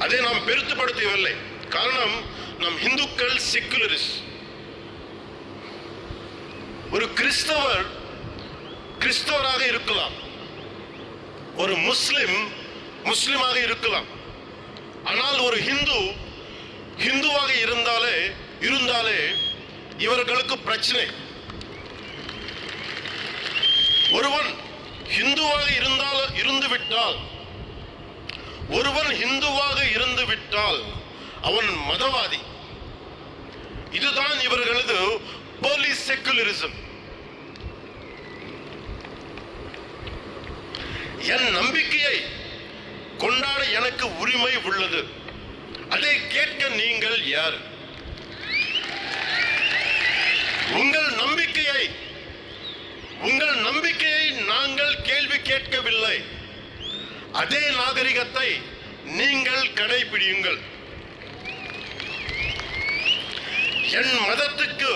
அதை நாம் பெருத்துப்படுத்தவில்லை. காரணம், நம் இந்துக்கள் செக்குலரிஸ்ட். ஒரு கிறிஸ்தவர் கிறிஸ்தவராக இருக்கலாம், ஒரு முஸ்லிம் முஸ்லிமாக இருக்கலாம். ஆனால் ஒரு ஹிந்துவாக இருந்தாலே இவர்களுக்கு பிரச்சனை. ஒருவன் ஹிந்துவாக இருந்துவிட்டால் அவன் மதவாதி. இதுதான் இவர்களது போலீஸ் செக்குலரிசம். என் நம்பிக்கையை கொண்டாட எனக்கு உரிமை உள்ளது. அதை கேட்க நீங்கள் யார்? உங்கள் நம்பிக்கையை நாங்கள் கேள்வி கேட்கவில்லை. அதே நாகரிகத்தை நீங்கள் கடைபிடியுங்கள். என் மதத்துக்கு